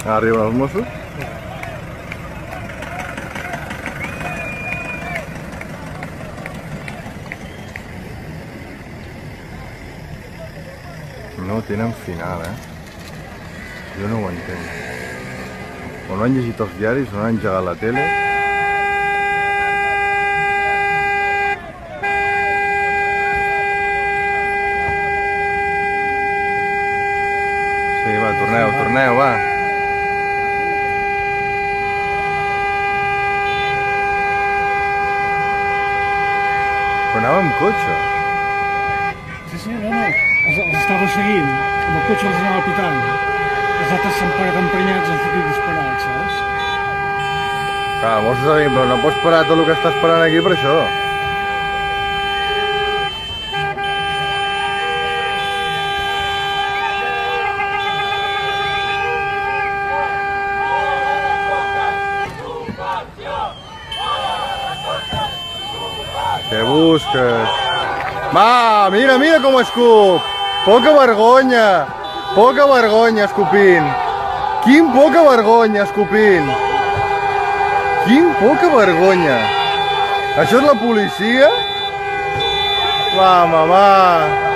Arriben els Mossos? No tenen final, Jo no ho entenc. O no han llegit els diaris, o no han engegat la tele. Sí, va, torneu, va. Però anava amb cotxe. Sí, no. Els estava seguint. Amb el cotxe els anava pitant. Els altres s'han parat emprenyats, han fotit disparats, saps? Clar, Mossos ha dit, però no pots parar tot el que estàs parant aquí per això. Què busques? Va, mira com escup! Poca vergonya escopint! Quin poca vergonya escopint! Quin poca vergonya! Això és la policia? Va, mamà!